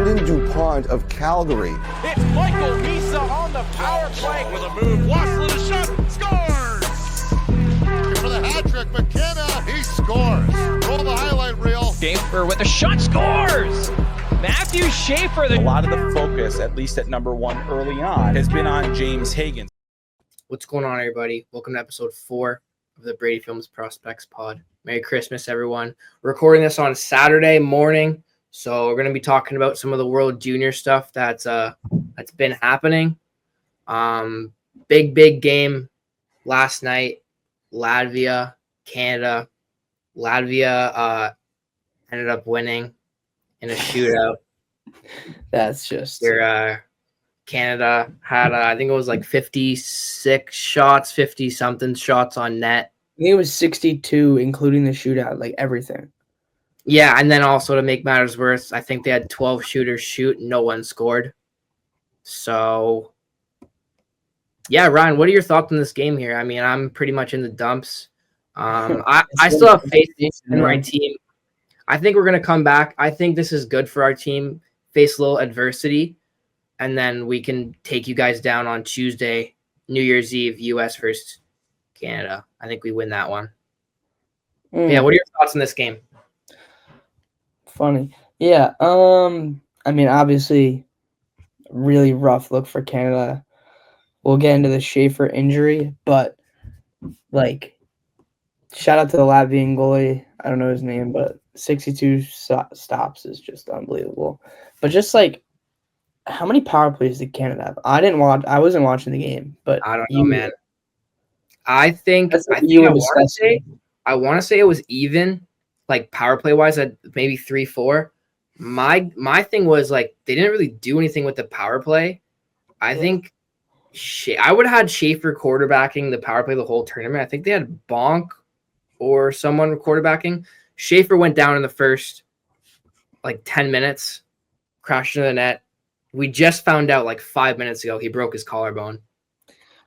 Brendan DuPont of Calgary. It's Michael Misa on the power play with a move. Wassler the shot, scores! For the hat trick, McKenna, he scores. Roll the highlight reel. Schaefer with a shot, scores! Matthew Schaefer. A lot of the focus, at least at number one early on, has been on James Higgins. What's going on, everybody? Welcome to episode 4 of the Brady Films Prospects Pod. Merry Christmas, everyone. We're recording this on Saturday morning, so we're going to be talking about some of the World Junior stuff that's been happening. Big game last night. Latvia, Canada. Latvia ended up winning in a shootout. That's just Canada had I think it was like 56 shots, 50-something shots on net. I think it was 62, including the shootout, like everything. Yeah, and then also to make matters worse, I think they had 12 shooters shoot, no one scored. So, yeah, Ryan, what are your thoughts on this game here? I mean, I'm pretty much in the dumps. I still have faith in my team. I think we're going to come back. I think this is good for our team, face a little adversity, and then we can take you guys down on Tuesday, New Year's Eve, U.S. versus Canada. I think we win that one. Yeah, what are your thoughts on this game? Funny. Yeah, I mean, obviously, really rough look for Canada. We'll get into the Schaefer injury, but, like, shout out to the Latvian goalie. I don't know his name, but 62 stops is just unbelievable. But just, like, how many power plays did Canada have? I wasn't watching the game, but I don't know, man. I want to say it was even, like power play wise, at maybe 3-4. My thing was like they didn't really do anything with the power play. I think I would have had Schaefer quarterbacking the power play the whole tournament. I think they had Bonk or someone quarterbacking. Schaefer went down in the first like 10 minutes, crashed into the net. We just found out like 5 minutes ago he broke his collarbone.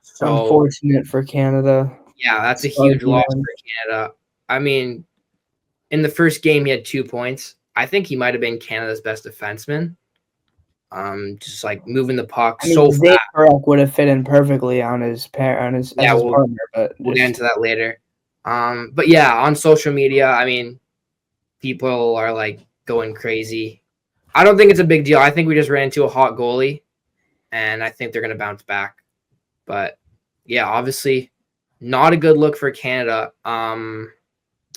So, unfortunate for Canada. Yeah, that's a huge loss for Canada. I mean, in the first game he had 2 points. I think he might have been Canada's best defenseman. Just like moving the puck so fast. Would have fit in perfectly on his partner, but we'll get into that later. But yeah, on social media, I mean, people are like going crazy. I don't think it's a big deal. I think we just ran into a hot goalie, and I think they're going to bounce back. But, yeah, obviously not a good look for Canada.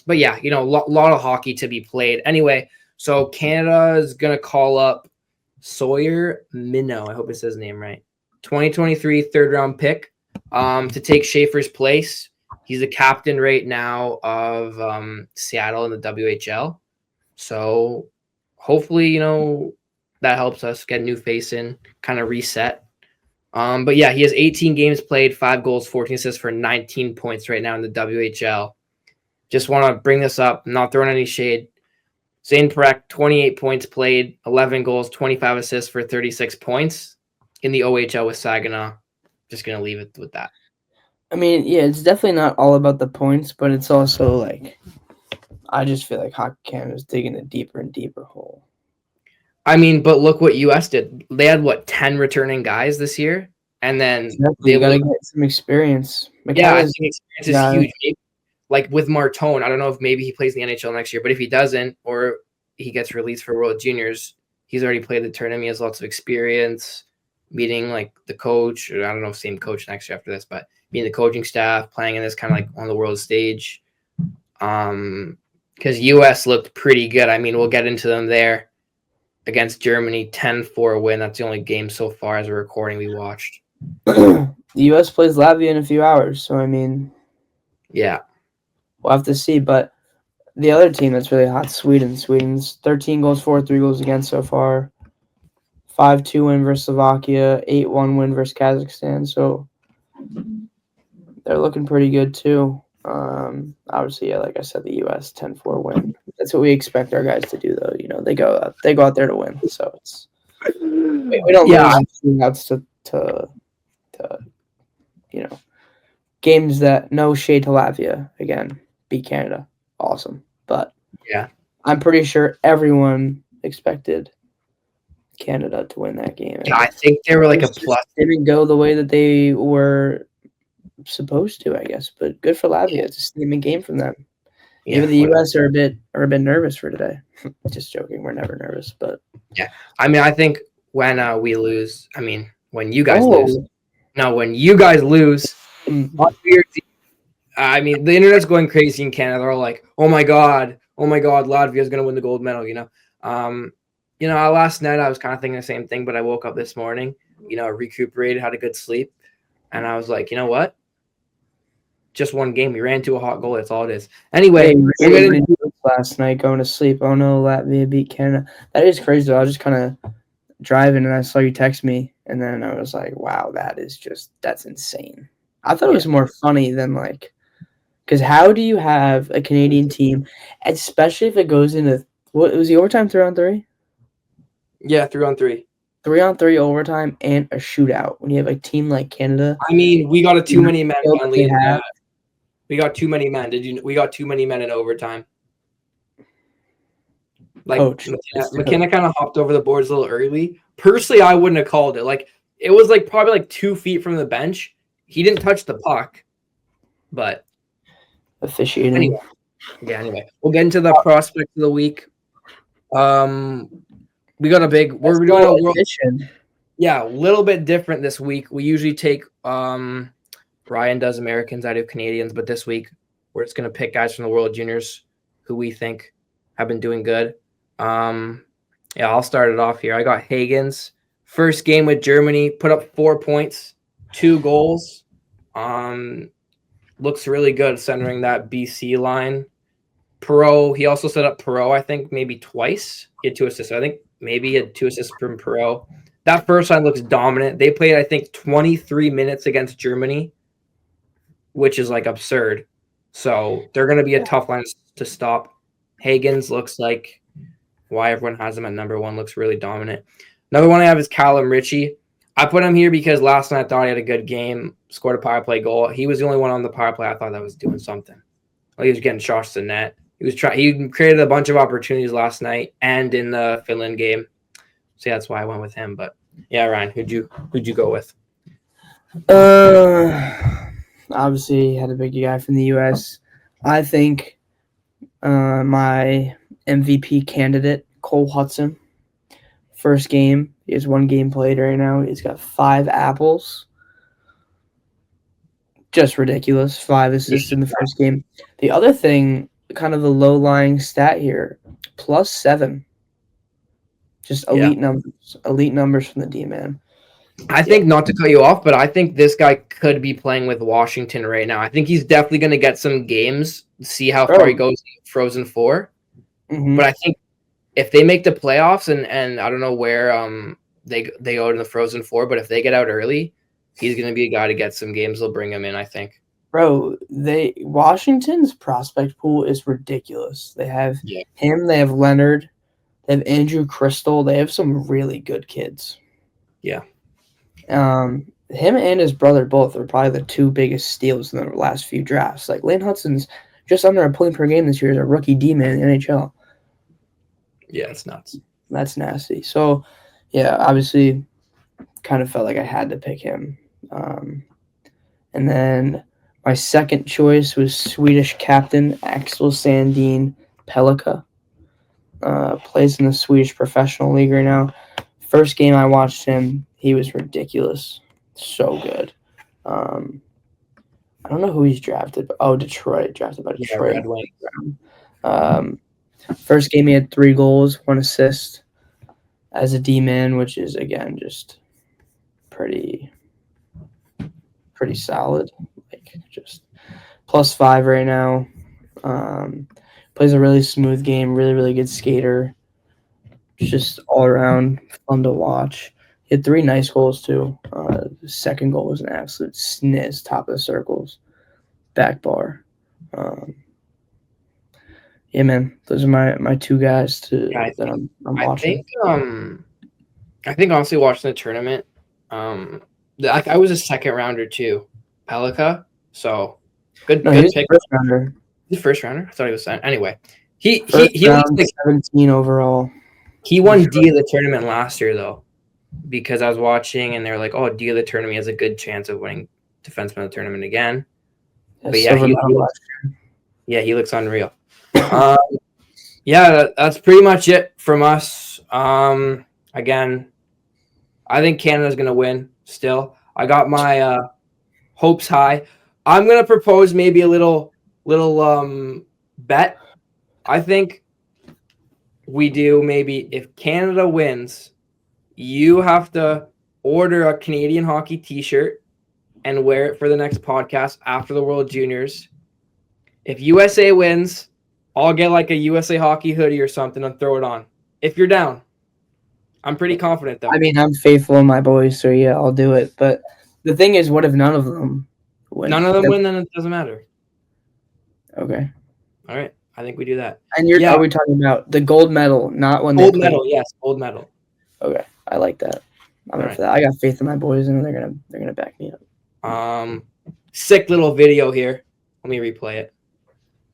But, yeah, you know, a lot of hockey to be played. Anyway, so Canada is going to call up Sawyer Minnow. I hope it says his name right. 2023 third-round pick to take Schaefer's place. He's the captain right now of Seattle in the WHL. So – hopefully, you know, that helps us get a new face in, kind of reset. But yeah, he has 18 games played, 5 goals, 14 assists for 19 points right now in the WHL. Just want to bring this up, not throwing any shade. Zane Parekh, 28 points played, 11 goals, 25 assists for 36 points in the OHL with Saginaw. Just going to leave it with that. I mean, yeah, it's definitely not all about the points, but it's also like, I just feel like Hockey Canada is digging a deeper and deeper hole. I mean, but look what US did. They had, 10 returning guys this year? And then they got to get some experience. Yeah, I think experience is huge. Maybe, like with Martone, I don't know if maybe he plays in the NHL next year, but if he doesn't or he gets released for World Juniors, he's already played the tournament. He has lots of experience meeting, like, the coach. Or I don't know if same coach next year after this, but being the coaching staff, playing in this kind of like on the world stage. Because U.S. looked pretty good. I mean, we'll get into them there against Germany, 10-4 win. That's the only game so far as we're recording we watched. The U.S. plays Latvia in a few hours, so, I mean, yeah. We'll have to see. But the other team that's really hot, Sweden. Sweden's 13 goals for, 3 goals against so far. 5-2 win versus Slovakia, 8-1 win versus Kazakhstan. So they're looking pretty good, too. Obviously, yeah, like I said, the U.S. 10-4 win. That's what we expect our guys to do, though. You know, they go out there to win. So it's we don't lose outs to you know, games that no shade to Latvia again beat Canada. Awesome, but yeah, I'm pretty sure everyone expected Canada to win that game. Yeah, I think they were like a It just plus. didn't go the way that they were supposed to, I guess. But good for Latvia. It's a statement game from them. Yeah, Maybe the whatever. U.S. are a bit nervous for today. Just joking. We're never nervous, but I mean, I think when we lose, I mean, when you guys Oh. lose. No, when you guys lose, on New Year's Eve, I mean, the internet's going crazy in Canada. They're all like, oh my God, Latvia's going to win the gold medal, last night I was kind of thinking the same thing, but I woke up this morning, recuperated, had a good sleep, and I was like, you know what? Just one game. We ran into a hot goal. That's all it is. Anyway, last night going to sleep. Oh no, Latvia beat Canada. That is crazy though. I was just kind of driving and I saw you text me, and then I was like, wow, that's insane. I thought it was more funny than because how do you have a Canadian team, especially if it goes into what was the overtime 3-on-3? Yeah, 3-on-3. 3-on-3 overtime and a shootout. When you have a team like Canada, I mean, we got a too many men they have. We got too many men. We got too many men in overtime. McKenna kind of hopped over the boards a little early. Personally, I wouldn't have called it. It was probably 2 feet from the bench. He didn't touch the puck, but officiating. Anyway, we'll get into the prospects of the week. We got a big. We're doing a world. Yeah, a little bit different this week. We usually take Ryan does Americans, I do Canadians, but this week we're just gonna pick guys from the World Juniors who we think have been doing good. I'll start it off here. I got Hagens. First game with Germany, put up 4 points, 2 goals. Looks really good centering that BC line. Perot, he also set up Perot, I think, maybe twice. He had 2 assists. I think maybe he had 2 assists from Perot. That first line looks dominant. They played, I think, 23 minutes against Germany, which is absurd. So they're going to be a tough line to stop. Hagens looks like why everyone has him at number 1, looks really dominant. Another one I have is Callum Ritchie. I put him here because last night I thought he had a good game, scored a power play goal. He was the only one on the power play I thought that was doing something. He was getting shots to the net. He created a bunch of opportunities last night and in the Finland game. So that's why I went with him. But yeah, Ryan, who'd you go with? Obviously had a big guy from the US. I think my MVP candidate, Cole Hudson. First game. He has 1 game played right now. He's got 5 apples. Just ridiculous. 5 assists in the first game. The other thing, kind of the low-lying stat here, +7. Just elite numbers. Elite numbers from the D-man. I think, not to cut you off, but I think this guy could be playing with Washington right now. I think he's definitely going to get some games, see how far he goes in Frozen 4. Mm-hmm. But I think if they make the playoffs and I don't know where they go in the Frozen 4, but if they get out early, he's going to be a guy to get some games. They'll bring him in, I think. Bro, Washington's prospect pool is ridiculous. They have him, they have Leonard, they have Andrew Crystal. They have some really good kids. Yeah. Him and his brother both are probably the 2 biggest steals in the last few drafts. Lane Hudson's just under a point per game this year as a rookie D-man in the NHL. Yeah, it's nuts. That's nasty. So, yeah, obviously kind of felt like I had to pick him. And then my second choice was Swedish captain Axel Sandin Pellikka. Plays in the Swedish Professional League right now. First game I watched him, he was ridiculous. So good. I don't know who he's drafted. Detroit. Drafted by Detroit. Red Wings. First game he had 3 goals, 1 assist as a D-man, which is, again, just pretty solid. Just +5 right now. Plays a really smooth game, really, really good skater. Just all around fun to watch. He had 3 nice goals too. The second goal was an absolute sniz, top of the circles, back bar. Yeah, man, those are my 2 guys that I'm watching. I think honestly, watching the tournament, I was a second rounder too, Pellikka. So good pick. First rounder. The first rounder. I thought he was anyway. He looks like 17 overall. He won D of the tournament last year, though, because I was watching and they're like, "Oh, D of the tournament has a good chance of winning defenseman of the tournament again." But yeah, silver medal. he looks unreal. Yeah, that's pretty much it from us. Again, I think Canada's gonna win. Still, I got my hopes high. I'm gonna propose maybe a little bet. I think we do maybe if Canada wins, you have to order a Canadian hockey T-shirt and wear it for the next podcast after the World Juniors. If USA wins, I'll get like a USA hockey hoodie or something and throw it on. If you're down, I'm pretty confident though. I mean, I'm faithful in my boys, so yeah, I'll do it. But the thing is, what if none of them win? None of them win, then it doesn't matter. Okay. All right, I think we do that. And are we talking about the gold medal, not when gold medal? Yes, gold medal. Okay, I like that. I'm in right. for that. I got faith in my boys, and they're gonna back me up. Sick little video here. Let me replay it.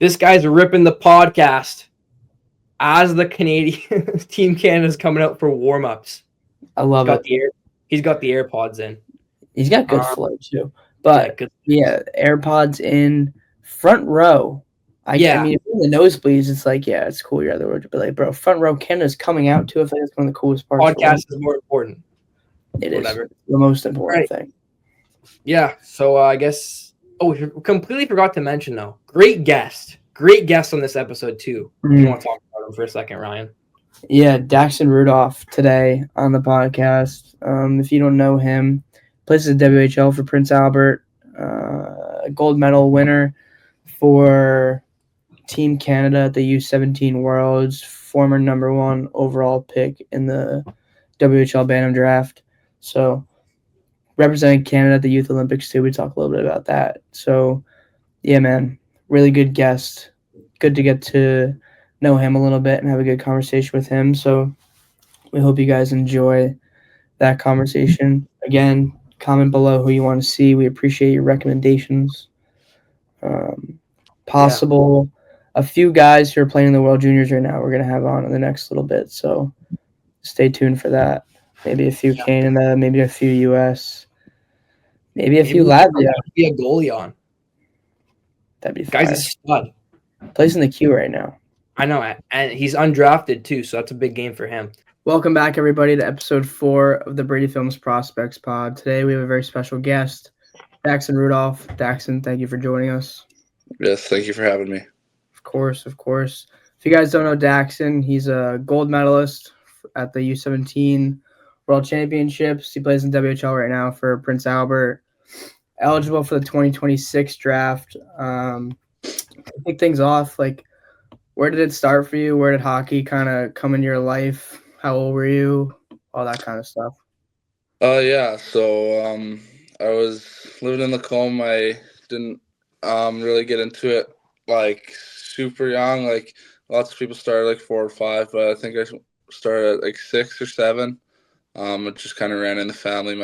This guy's ripping the podcast as the Canadian Team Canada's coming out for warm-ups. I love it. He's got the AirPods in. He's got good flow too. But yeah, AirPods in front row. I mean, if you're in the nosebleeds, it's like, yeah, it's cool. You're out the road, but like, bro, front row Canada's coming out too. I think it's one of the coolest parts. Podcast is more important. It is the most important thing. Yeah. So I guess. Oh, we completely forgot to mention though. Great guest on this episode too. You want to talk about him for a second, Ryan? Yeah, Daxon Rudolph today on the podcast. If you don't know him, plays at WHL for Prince Albert, gold medal winner for Team Canada at the U17 Worlds, former number 1 overall pick in the WHL Bantam draft. So representing Canada at the Youth Olympics too. We talk a little bit about that. So yeah, man, really good guest. Good to get to know him a little bit and have a good conversation with him. So we hope you guys enjoy that conversation. Again, comment below who you want to see. We appreciate your recommendations. A few guys who are playing in the World Juniors right now we're going to have on in the next little bit. So stay tuned for that. Maybe a few Canada, maybe a few US, maybe a few Latvia. Be a goalie on. That'd be fire. Guy's a stud. Plays in the queue right now. I know, and he's undrafted too, so that's a big game for him. Welcome back, everybody, to episode 4 of the Brady Films Prospects Pod. Today we have a very special guest, Daxon Rudolph. Daxon, thank you for joining us. Yes, thank you for having me. Of course. If you guys don't know Daxon, he's a gold medalist at the U17 World Championships. He plays in WHL right now for Prince Albert. Eligible for the 2026 draft. To kick things off, like, where did it start for you? Where did hockey kind of come into your life? How old were you? All that kind of stuff. So I was living in Lacombe. I didn't really get into it like super young. Like lots of people started like 4 or 5, but I think I started at like 6 or 7. It just kind of ran in the family.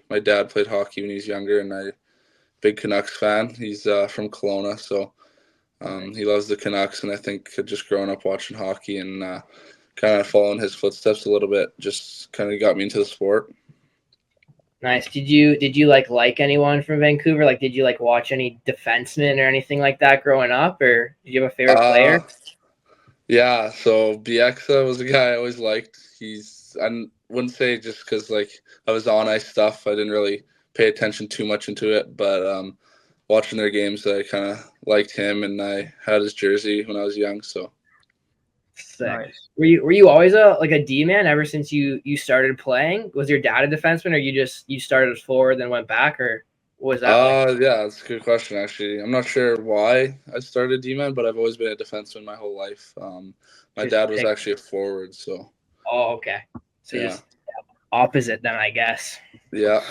My dad played hockey when he was younger, and I'm a big Canucks fan. He's from Kelowna, so he loves the Canucks, and I think just growing up watching hockey and kind of following his footsteps a little bit just kind of got me into the sport. Nice. Did you like anyone from Vancouver? Like, did you like watch any defensemen or anything like that growing up, or did you have a favorite player? Yeah, so Bieksa was a guy I always liked. I wouldn't say just because like I was on ice stuff, I didn't really pay attention too much into it, but watching their games, I kind of liked him, and I had his jersey when I was young. So sick. Nice. Were you always a D man ever since you started playing? Was your dad a defenseman, or you started as forward then went back, or what was that? Yeah, that's a good question. Actually, I'm not sure why I started D man, but I've always been a defenseman my whole life. My dad was actually a forward, so. Oh, okay. So just opposite then, I guess. Yeah.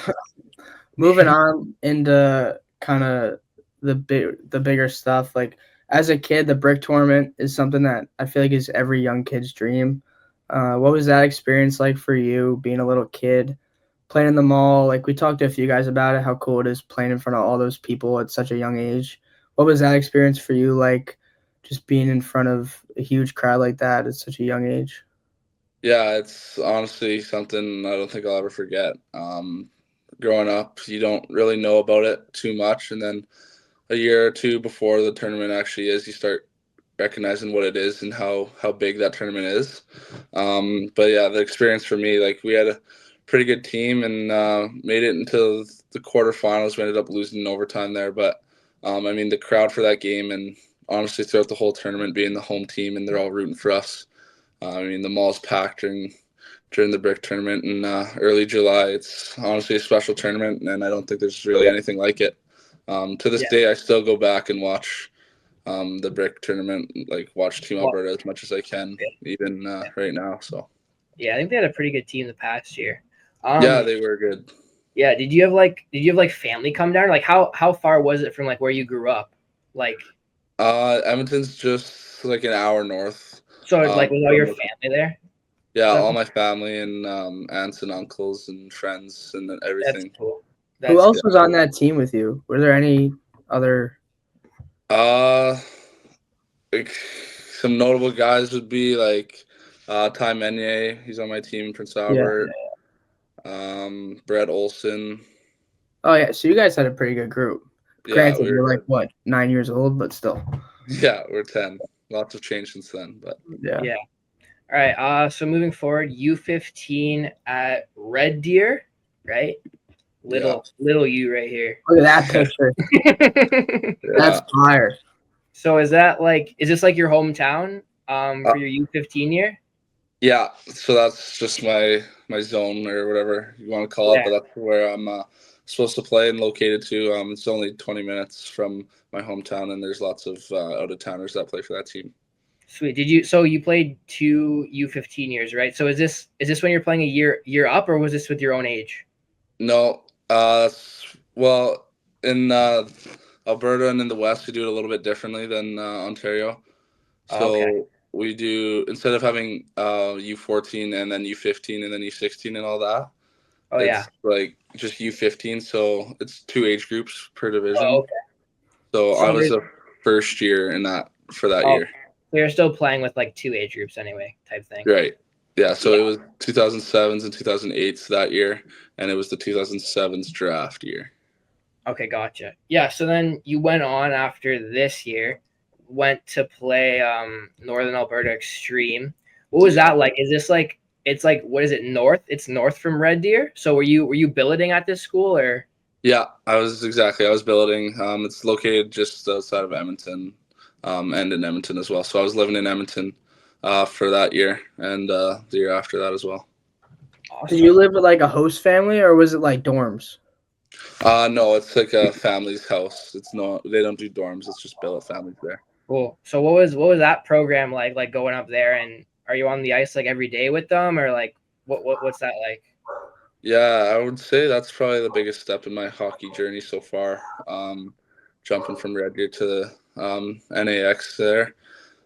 Moving on into kind of the bigger stuff. Like as a kid, the brick tournament is something that I feel like is every young kid's dream. What was that experience like for you, being a little kid, playing in the mall? Like we talked to a few guys about it, how cool it is playing in front of all those people at such a young age. What was that experience for you like, just being in front of a huge crowd like that at such a young age? Yeah, it's honestly something I don't think I'll ever forget. Growing up, you don't really know about it too much, and then a year or two before the tournament actually is, you start recognizing what it is and how big that tournament is. But yeah, the experience for me, like we had a pretty good team and made it until the quarterfinals. We ended up losing in overtime there, but I mean the crowd for that game and honestly throughout the whole tournament being the home team and they're all rooting for us. I mean the mall's packed during the brick tournament in early July. It's honestly a special tournament, and I don't think there's really anything like it. To this day, I still go back and watch the brick tournament, like watch Team Well, Alberta as much as I can, even right now. So yeah, I think they had a pretty good team the past year. yeah, they were good. Yeah, did you have like family come down? Like how far was it from like where you grew up? Like Edmonton's just like an hour north. so like was all From your the, family there? yeah, Is that all my family and aunts and uncles and friends and that's everything. cool. Who That's else was on that team with you? Were there any other? Uh, like some notable guys would be like Ty Menier. He's on my team in Prince Yeah. Albert. Brett Olson. Oh yeah, so you guys had a pretty good group. Yeah, Granted, we you're were like good. what 9 years old, but still. Yeah, we're 10. Lots of change since then, but Yeah. Yeah. All right. So moving forward, U15 at Red Deer, right? Little you right here. Look at that picture. That's yeah. fire. So is this like your hometown for your U15 year? Yeah, so that's just my zone or whatever you want to call it, Yeah. but that's where I'm supposed to play and located to. It's only 20 minutes from my hometown, and there's lots of out of towners that play for that team. Sweet. So you played 2 U15 years, right? So is this when you're playing a year up, or was this with your own age? No, well, in Alberta and in the West, we do it a little bit differently than Ontario. Okay. So we do, instead of having U14 and then U15 and then U16 and all that, Oh yeah. it's like just U15. So it's two age groups per Oh, division. okay. So I So was there's the first year in that for that oh, year. so you're still playing with like two age groups anyway, type thing. Right. Yeah. So Yeah. it was 2007s and 2008s that year, and it was the 2007s draft year. Okay, gotcha. Yeah, so then you went on after this year, went to play Northern Alberta Extreme. What was that like? Is this like it's like what is it north? It's north from Red Deer. So were you billeting at this school or? Yeah, I was billeting. It's located just outside of Edmonton, and in Edmonton as well. So I was living in Edmonton for that year and the year after that as well. Awesome. Did you live with like a host family, or was it like dorms? No, it's like a family's house. They don't do dorms. It's just billet families there. Cool. So what was that program like going up there, and are you on the ice like every day with them, or like what's that like? Yeah, I would say that's probably the biggest step in my hockey journey so far. Jumping from Red Deer to the NAX there.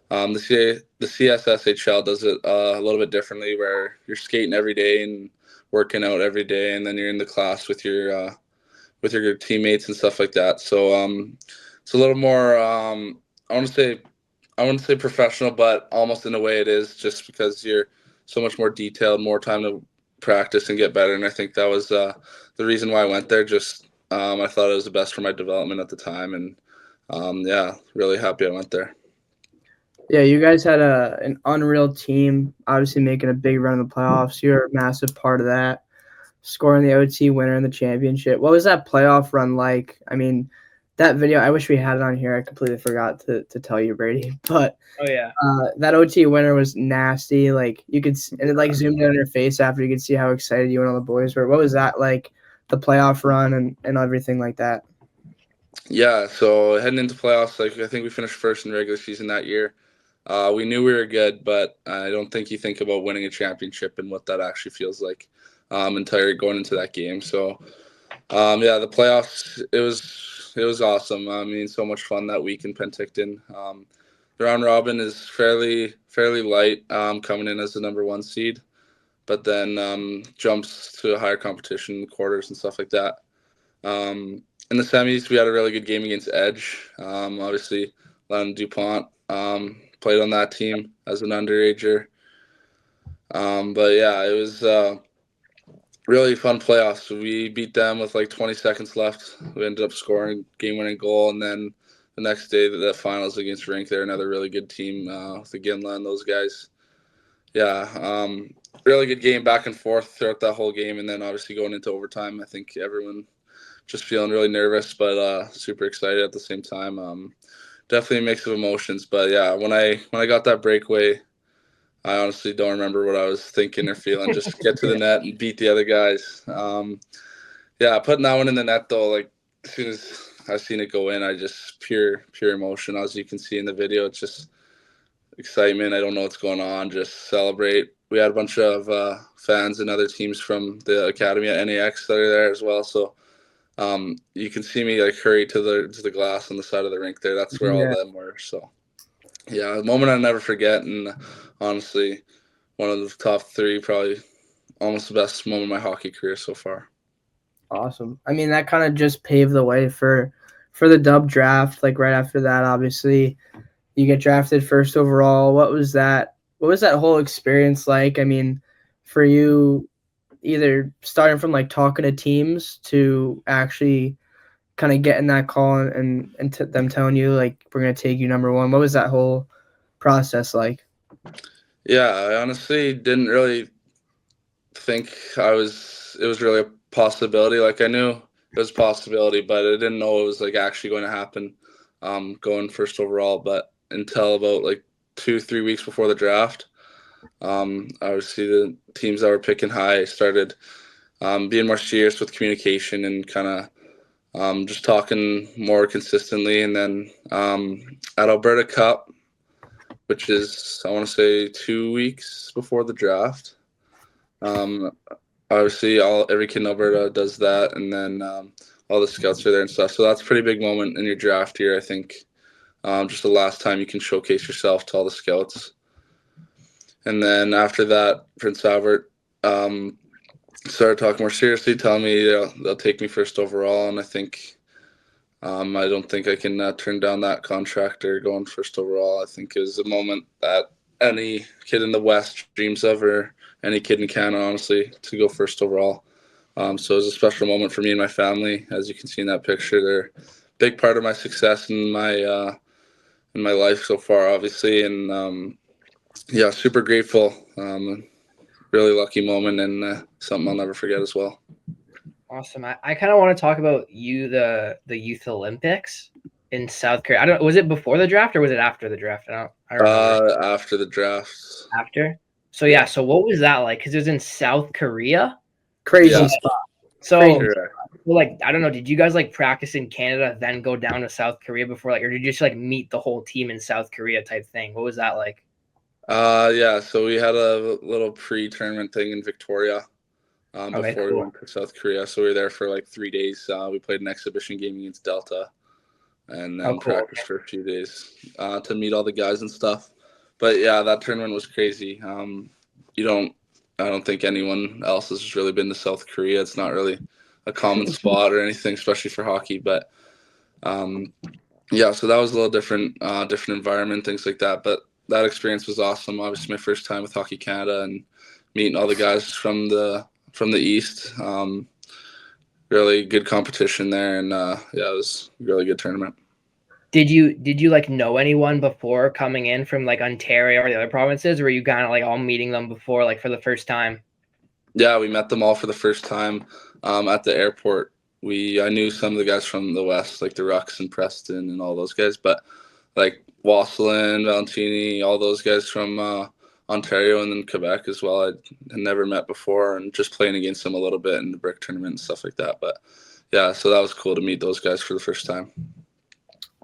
The CSSHL does it a little bit differently, where you're skating every day and working out every day, and then you're in the class with your teammates and stuff like that. So it's a little more. I wouldn't say professional, but almost in a way it is, just because you're so much more detailed, more time to practice and get better. And I think that was the reason why I went there. Just I thought it was the best for my development at the time, and yeah, really happy I went there. Yeah, you guys had an unreal team, obviously making a big run in the playoffs. You're a massive part of that, scoring the OT winner in the championship. What was that playoff run like? I mean, that video, I wish we had it on here. I completely forgot to tell you, Brady. But Oh yeah. that OT winner was nasty. Like you could, and it like zoomed in on your face after you could see how excited you and all the boys were. What was that like, the playoff run and everything like that? Yeah, so heading into playoffs, like I think we finished first in the regular season that year. We knew we were good, but I don't think you think about winning a championship and what that actually feels like until you're going into that game. So, yeah, the playoffs, it was awesome. I mean, so much fun that week in Penticton. The round robin is fairly light, coming in as the number one seed, but then jumps to a higher competition in quarters and stuff like that. In the semis, we had a really good game against Edge. Obviously, Len DuPont played on that team as an underager. But yeah, it was really fun playoffs. We beat them with like 20 seconds left. We ended up scoring game-winning goal, and then the next day, the finals against Rink, they're another really good team with the Ginla and those guys. Yeah, really good game back and forth throughout that whole game, and then obviously going into overtime, I think everyone just feeling really nervous, but super excited at the same time. Definitely a mix of emotions, but yeah, when I got that breakaway, I honestly don't remember what I was thinking or feeling. Just get to the net and beat the other guys. Yeah, putting that one in the net though, like as soon as I seen it go in, I just pure emotion. As you can see in the video, it's just excitement. I don't know what's going on. Just celebrate. We had a bunch of fans and other teams from the academy at NAX that are there as well. So you can see me like hurry to the glass on the side of the rink there. That's where all of them were. So yeah, a moment I'll never forget, and honestly, one of the top three, probably almost the best moment of my hockey career so far. Awesome. I mean, that kind of just paved the way for the dub draft. Like right after that, obviously, you get drafted first overall. What was that? What was that whole experience like? I mean, for you, either starting from like talking to teams to actually kind of getting that call and them telling you like we're gonna take you number one. What was that whole process like? Yeah, I honestly didn't really think it was really a possibility. Like I knew it was a possibility, but I didn't know it was like actually going to happen. Going first overall, but until about like 2-3 weeks before the draft, obviously the teams that were picking high started being more serious with communication and kind of just talking more consistently. And then at Alberta Cup, which is I want to say 2 weeks before the draft. Obviously, every kid in Alberta does that, and then all the scouts are there and stuff. So that's a pretty big moment in your draft year, I think. Just the last time you can showcase yourself to all the scouts. And then after that, Prince Albert started talking more seriously, telling me they'll take me first overall, and I think I don't think I can turn down that contract or going first overall. I think it was a moment that any kid in the West dreams of, or any kid in Canada, honestly, to go first overall. So it was a special moment for me and my family. As you can see in that picture, they're a big part of my success in my life so far, obviously. And yeah, super grateful. Really lucky moment, and something I'll never forget as well. Awesome. I kind of want to talk about the Youth Olympics in South Korea. I don't. Was it before the draft or was it after the draft? I don't remember. After the draft. After. So yeah. So what was that like? Because it was in South Korea. Crazy Yeah. spot. So Correct. well, like I don't know. Did you guys like practice in Canada, then go down to South Korea before, like, or did you just like meet the whole team in South Korea type thing? What was that like? Yeah, so we had a little pre-tournament thing in Victoria Okay, before we cool. went to South Korea. So we were there for like 3 days. We played an exhibition game against Delta, and then Oh, cool. practiced for a few days to meet all the guys and stuff. But yeah, that tournament was crazy. I don't think anyone else has really been to South Korea. It's not really a common spot or anything, especially for hockey. But yeah, so that was a little different environment, things like that. But that experience was awesome. Obviously, my first time with Hockey Canada and meeting all the guys from the East. Really good competition there, and yeah, it was a really good tournament. Did you like know anyone before coming in from like Ontario or the other provinces, or were you kind of like all meeting them before, like for the first time? Yeah, we met them all for the first time at the airport. I knew some of the guys from the West, like the Rucks and Preston and all those guys, but like Wasselin, Valentini, all those guys from Ontario and then Quebec as well. I had never met before, and just playing against them a little bit in the brick tournament and stuff like that. But yeah, so that was cool to meet those guys for the first time.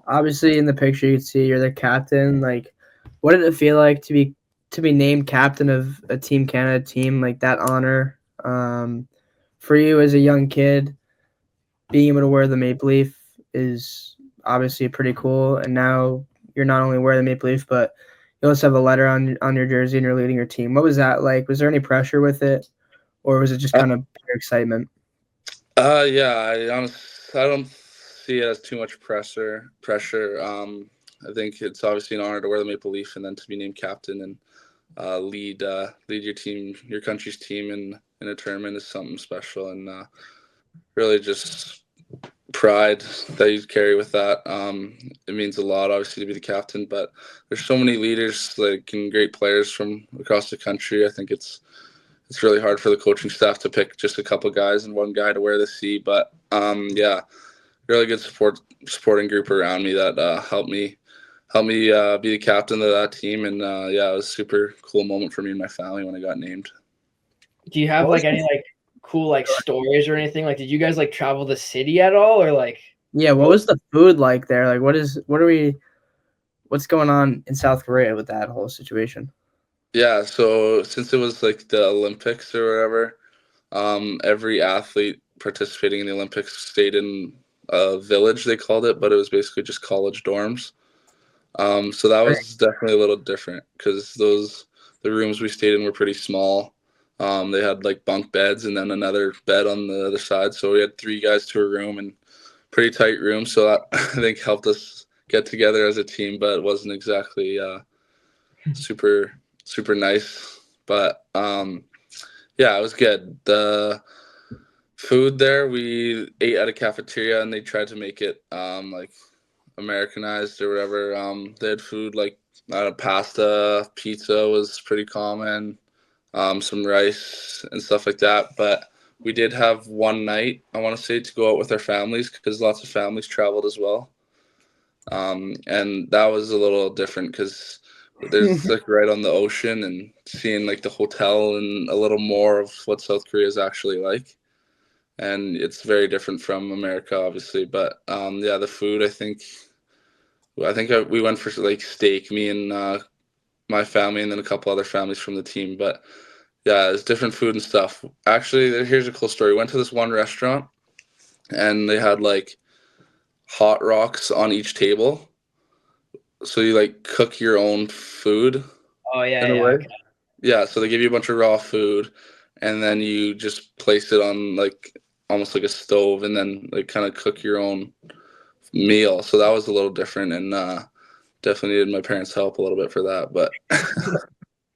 Obviously, in the picture, you can see you're the captain. Like, what did it feel like to be named captain of a Team Canada team, like that honor? For you as a young kid, being able to wear the maple leaf is obviously pretty cool. And now you're not only wearing the maple leaf, but you also have a letter on your jersey and you're leading your team. What was that like? Was there any pressure with it, or was it just kind of pure excitement? Yeah, I don't see it as too much pressure. I think it's obviously an honor to wear the maple leaf and then to be named captain. And lead your country's team in a tournament is something special, and really just pride that you carry with that. It means a lot, obviously, to be the captain, but there's so many leaders and great players from across the country. I think it's really hard for the coaching staff to pick just a couple guys and one guy to wear the C. But really good supporting group around me that helped me be the captain of that team. And it was a super cool moment for me and my family when I got named. Do you have any cool stories or anything? Did you guys travel the city at all, or Yeah, what was the food like there? What's going on in South Korea with that whole situation? Yeah, so since it was the Olympics or whatever, every athlete participating in the Olympics stayed in a village, they called it, but it was basically just college dorms. So that was definitely a little different because the rooms we stayed in were pretty small. They had bunk beds and then another bed on the other side. So we had 3 guys to a room and pretty tight room. So that I think helped us get together as a team, but it wasn't exactly super nice. But it was good. The food there, we ate at a cafeteria and they tried to make it Americanized or whatever. They had food pasta, pizza was pretty common, some rice and stuff like that. But we did have one night, I want to say, to go out with our families because lots of families traveled as well. And that was a little different because there's right on the ocean and seeing the hotel and a little more of what South Korea is actually like. And it's very different from America, obviously. But the food, I think we went for steak, me and my family, and then a couple other families from the team. But it's different food and stuff. Actually, here's a cool story. We went to this one restaurant, and they had hot rocks on each table. So you cook your own food. Oh yeah, in a yeah. way. Okay. Yeah, so they give you a bunch of raw food, and then you just place it on almost like a stove, and then kind of cook your own meal. So that was a little different, and definitely needed my parents' help a little bit for that. But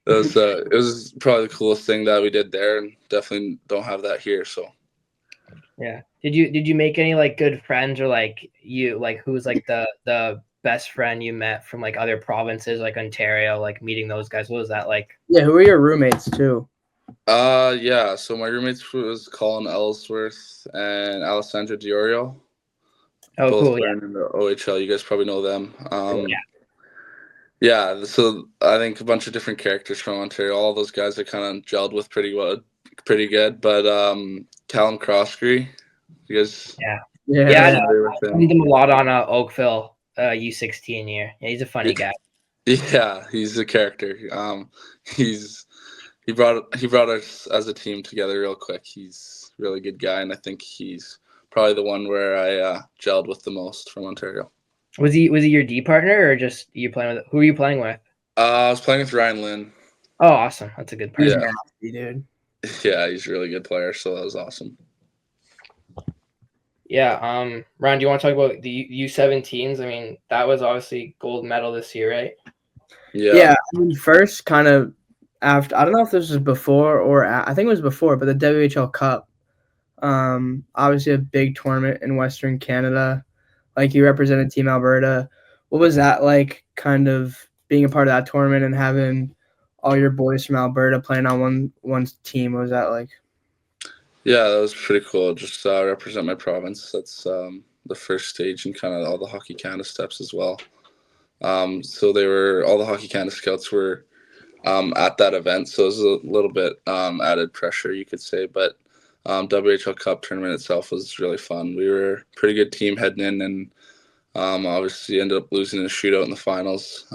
it was probably the coolest thing that we did there, and definitely don't have that here. So yeah. Did you make any good friends, or who was the best friend you met from other provinces like Ontario, meeting those guys? What was that like? Yeah, who were your roommates too? So my roommates was Colin Ellsworth and Alessandro Diorio. Oh, Both cool. playing in the OHL. You guys probably know them. Yeah. So I think a bunch of different characters from Ontario. All those guys I kind of gelled with pretty good. But Callum Croskery, you guys. Yeah. I with met him a lot on Oakville U16 year. Yeah, he's a funny guy. Yeah, he's a character. He brought us as a team together real quick. He's a really good guy, and I think he's probably the one where I gelled with the most from Ontario. Was he your D partner, or just you playing with? Who were you playing with? I was playing with Ryan Lynn. Oh, awesome! That's a good partner. He's nasty, dude. Yeah, he's a really good player, so that was awesome. Yeah, Ryan, do you want to talk about the U17s? I mean, that was obviously gold medal this year, right? Yeah. I mean, first kind of after, I don't know if this was before or I think it was before, but the WHL Cup, obviously a big tournament in Western Canada. You represented Team Alberta. What was that like, kind of being a part of that tournament and having all your boys from Alberta playing on one team? What was that like? Yeah, that was pretty cool. Just represent my province. That's the first stage and kind of all the Hockey Canada steps as well. So all the Hockey Canada scouts were at that event, so it was a little bit added pressure, you could say. But WHL Cup tournament itself was really fun. We were a pretty good team heading in, and obviously ended up losing in a shootout in the finals.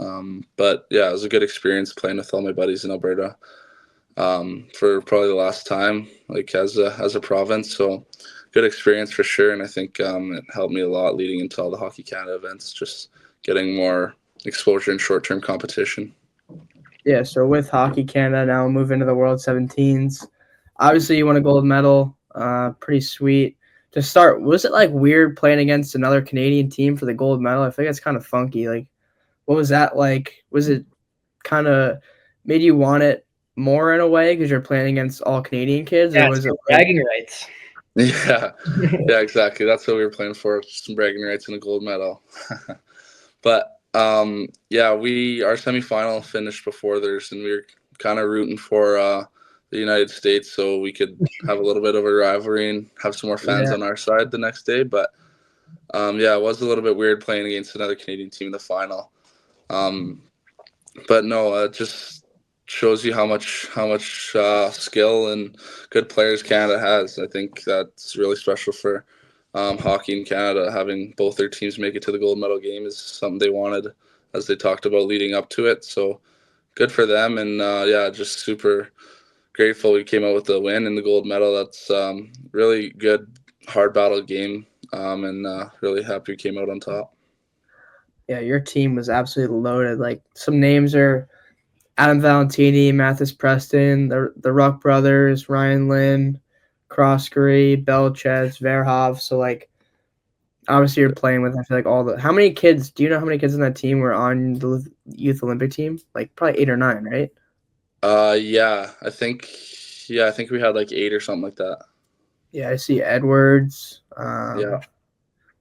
But yeah, it was a good experience playing with all my buddies in Alberta for probably the last time, as a province. So good experience for sure, and I think it helped me a lot leading into all the Hockey Canada events, just getting more exposure in short-term competition. Yeah, so with Hockey Canada now moving to the World 17s, obviously you won a gold medal. Pretty sweet. To start, was it weird playing against another Canadian team for the gold medal? I think it's kind of funky. What was that like? Was it kind of made you want it more in a way because you're playing against all Canadian kids, Yeah, or it's was it for like, bragging rights. Yeah, exactly. That's what we were playing for, some bragging rights and a gold medal. But yeah, our semifinal finished before theirs, and we were kind of rooting for the United States so we could have a little bit of a rivalry and have some more fans Yeah. on our side the next day. But yeah, it was a little bit weird playing against another Canadian team in the final. But no, it just shows you how much skill and good players Canada has. I think that's really special for hockey in Canada. Having both their teams make it to the gold medal game is something they wanted, as they talked about leading up to it. So good for them, and yeah, just super grateful we came out with the win and the gold medal. That's really good, hard battle game, and really happy we came out on top. yeah, your team was absolutely loaded. Like some names are Adam Valentini, Mathis Preston, the Ruck brothers, Ryan Lynn, Croskery, Belchez, Verhoff. So like obviously you're playing with, I feel like, all the, how many kids, do you know how many kids on that team were on the youth Olympic team? Like probably 8 or 9, right? Yeah, I think we had like 8 or something like that. Yeah, I see Edwards. Yeah.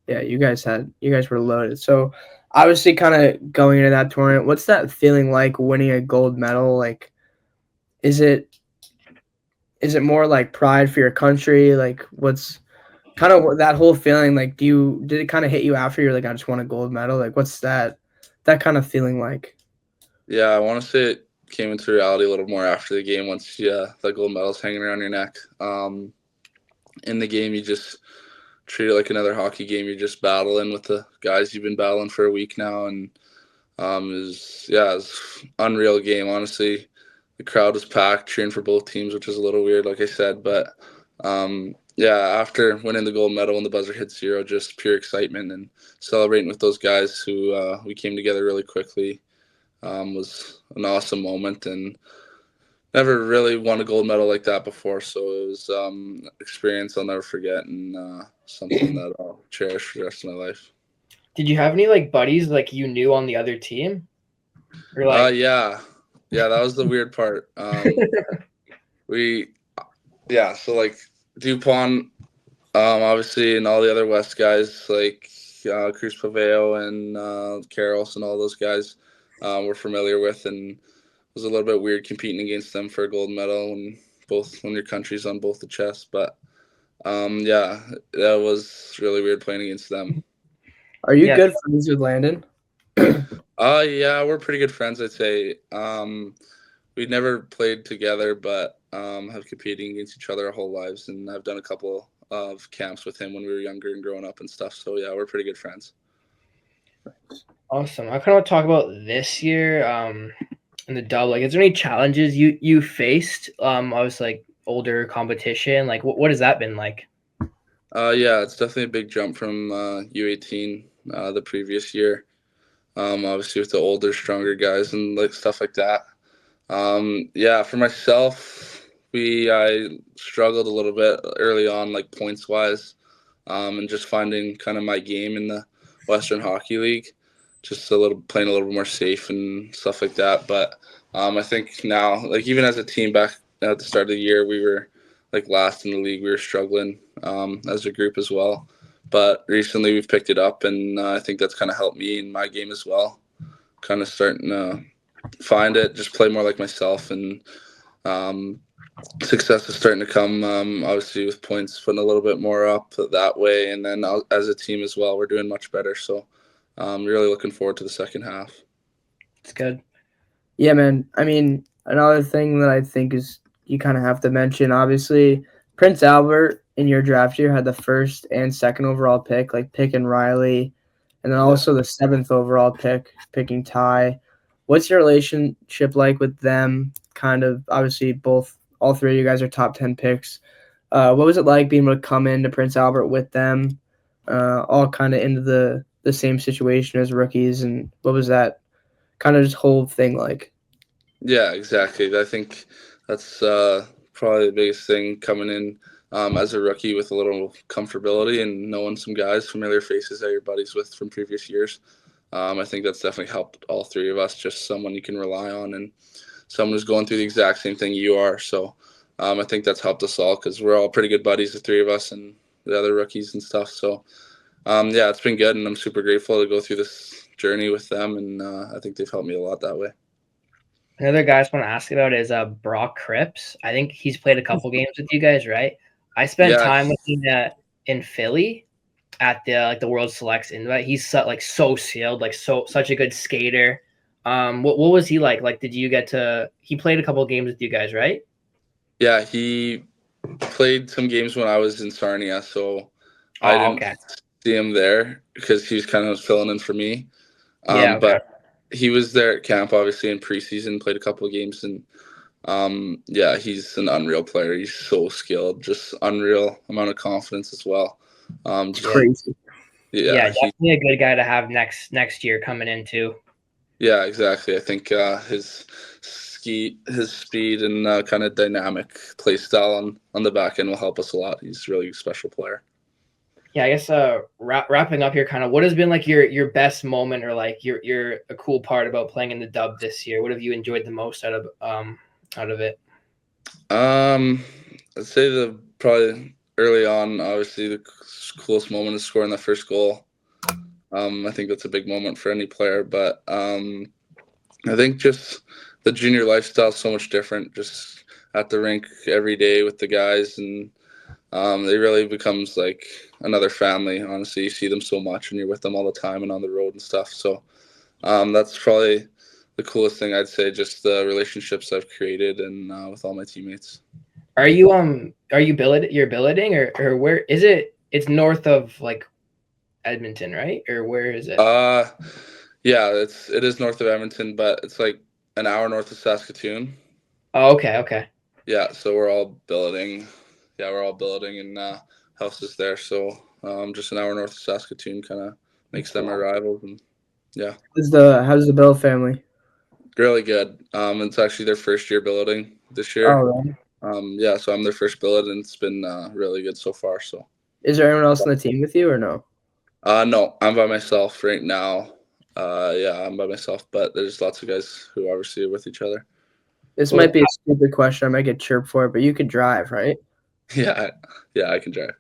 Yeah, you guys were loaded. So obviously kind of going into that tournament, what's that feeling like winning a gold medal? Like is it more like pride for your country? Like what's kind of that whole feeling like, did it kind of hit you after you're like, I just won a gold medal? Like what's that kind of feeling like? Yeah, I want to say it came into reality a little more after the game once the gold medal's hanging around your neck. In the game, you just treat it like another hockey game. You're just battling with the guys you've been battling for a week now, and it's unreal game. Honestly, the crowd was packed cheering for both teams, which was a little weird, like I said. But yeah, after winning the gold medal when the buzzer hit 0, just pure excitement and celebrating with those guys who we came together really quickly. Was an awesome moment, and never really won a gold medal like that before. So it was experience I'll never forget, and something that I'll cherish for the rest of my life. Did you have any like buddies like you knew on the other team? Or like Yeah, that was the weird part. So like Dupont, obviously, and all the other West guys like Cruz Paveo and Karros and all those guys we're familiar with, and it was a little bit weird competing against them for a gold medal when your country's on both the chests. But yeah, that was really weird playing against them. Are you Yeah. good friends with Landon? Yeah, we're pretty good friends, I'd say. We never played together, but have competing against each other our whole lives, and I've done a couple of camps with him when we were younger and growing up and stuff. So yeah, we're pretty good friends. Awesome. I kind of want to talk about this year in the dub. Like, is there any challenges you faced? I was like older competition. Like, what has that been like? Yeah, it's definitely a big jump from U18 the previous year. Obviously with the older, stronger guys and like stuff like that. Yeah, for myself, I struggled a little bit early on, like points wise, and just finding kind of my game in the Western Hockey League, just playing a little bit more safe and stuff like that. But I think now, like even as a team back at the start of the year, we were like last in the league. We were struggling as a group as well. But recently we've picked it up, and I think that's kind of helped me in my game as well. Kind of starting to find it, just play more like myself, and success is starting to come. Obviously, with points putting a little bit more up that way, and then as a team as well, we're doing much better. So, really looking forward to the second half. It's good. Yeah, man. I mean, another thing that I think is you kind of have to mention, obviously, Prince Albert in your draft year had the first and second overall pick, like picking Riley, and then also the 7th overall pick, picking Ty. What's your relationship like with them? Kind of, obviously, all three of you guys are top 10 picks. What was it like being able to come into Prince Albert with them, all kind of into the same situation as rookies, and what was that kind of just whole thing like? Yeah, exactly. I think that's probably the biggest thing coming in as a rookie with a little comfortability and knowing some guys, familiar faces that you're buddies with from previous years. I think that's definitely helped all three of us, just someone you can rely on and someone who's going through the exact same thing you are. So I think that's helped us all because we're all pretty good buddies, the three of us and the other rookies and stuff. So yeah, it's been good, and I'm super grateful to go through this journey with them, and I think they've helped me a lot that way. Another guy I just want to ask about is Brock Cripps. I think he's played a couple games with you guys, right? I spent time with him in Philly at the World Selects invite. He's so skilled, such a good skater. What was he like? Like, did you get to? He played a couple games with you guys, right? Yeah, he played some games when I was in Sarnia, so I didn't see him there because he was kind of filling in for me. But he was there at camp, obviously, in preseason, played a couple of games, and yeah, he's an unreal player. He's so skilled, just unreal amount of confidence as well. Crazy. Yeah, definitely a good guy to have next year coming in too. Yeah, exactly. I think his speed and kind of dynamic play style on the back end will help us a lot. He's a really special player. Yeah, I guess wrapping up here, kind of, what has been like your best moment or like your a cool part about playing in the Dub this year? What have you enjoyed the most out of it? I'd say probably early on, obviously the coolest moment is scoring that first goal. I think that's a big moment for any player, but I think just the junior lifestyle is so much different. Just at the rink every day with the guys, and it really becomes like another family. Honestly, you see them so much, and you're with them all the time and on the road and stuff. So that's probably the coolest thing I'd say. Just the relationships I've created and with all my teammates. Are you you're billeting or where is it? It's north of like Edmonton, right? Or where is it? Yeah, it is north of Edmonton, but it's like an hour north of Saskatoon. Oh, okay. Yeah, so we're all billeting. Yeah, we're all billeting in houses there. So just an hour north of Saskatoon kind of makes them our rivals. And yeah. How's the Bell family? Really good. It's actually their first year billeting this year. Oh, really? Yeah, so I'm their first billet, and it's been really good so far. So. Is there anyone else on the team with you or no? No, I'm by myself right now. Yeah, I'm by myself, but there's lots of guys who obviously are with each other. This might be a stupid question. I might get chirped for it, but you could drive, right? Yeah, I can drive.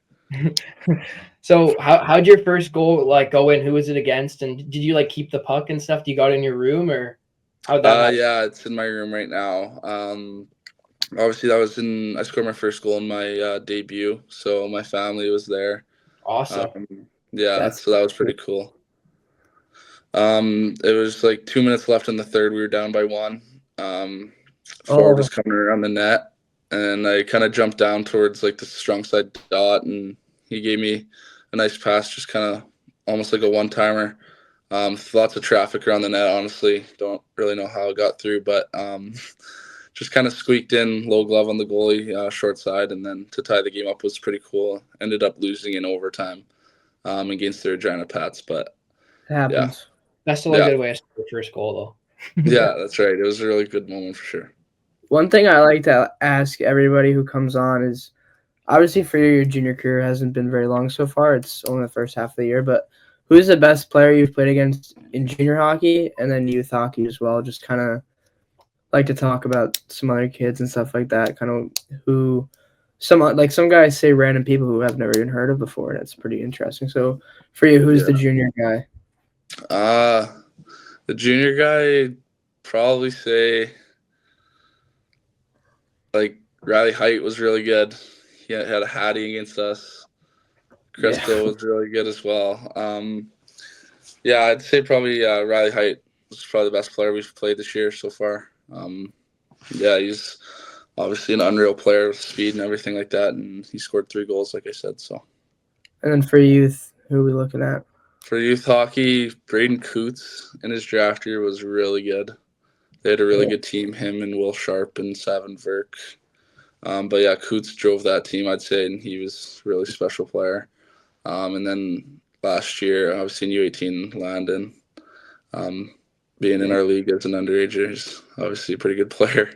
So how'd your first goal like go in? Who was it against? And did you like keep the puck and stuff? Do you got it in your room or how'd that happen? Yeah, it's in my room right now. Obviously I scored my first goal in my debut, so my family was there. Awesome. Yeah, so that was pretty cool. It was like 2 minutes left in the third. We were down by 1. Forward was coming around the net, and I kind of jumped down towards like the strong side dot, and he gave me a nice pass, just kind of almost like a one-timer. Lots of traffic around the net, honestly. Don't really know how it got through, but just kind of squeaked in, low glove on the goalie, short side, and then to tie the game up was pretty cool. Ended up losing in overtime against the Regina Pats, but it happens. Yeah. That's still a good way to score your first goal, though. Yeah, that's right. It was a really good moment for sure. One thing I like to ask everybody who comes on is, obviously for your junior career hasn't been very long so far. It's only the first half of the year, but who's the best player you've played against in junior hockey and then youth hockey as well? Just kind of like to talk about some other kids and stuff like that. Kind of who some guys say random people who I've never even heard of before, and it's pretty interesting. So for you, who's the junior guy? The junior guy, I'd probably say like Riley Height was really good. He had a Hattie against us. Crystal was really good as well. Yeah, I'd say probably Riley Height was probably the best player we've played this year so far. Yeah, he's obviously an unreal player with speed and everything like that, and he scored 3 goals, like I said. So. And then for youth, who are we looking at? For youth hockey, Braden Coots in his draft year was really good. They had a really good team, him and Will Sharp and Savin Verk. But yeah, Coots drove that team, I'd say, and he was a really special player. And then last year, obviously in U18, Landon, being in our league as an underager, he's obviously a pretty good player.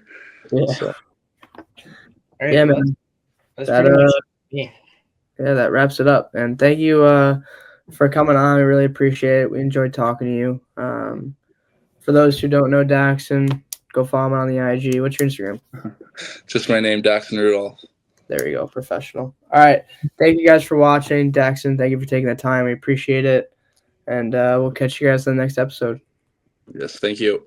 Yeah, so. Right, yeah, man. That wraps it up. And thank you for coming on. I really appreciate it. We enjoyed talking to you. For those who don't know Daxon, Go follow him on the IG. What's your Instagram? Just my name, Daxon Rudolph. There you go, professional. All right. Thank you guys for watching. Daxon, thank you for taking the time. We appreciate it. And we'll catch you guys in the next episode. Yes, thank you.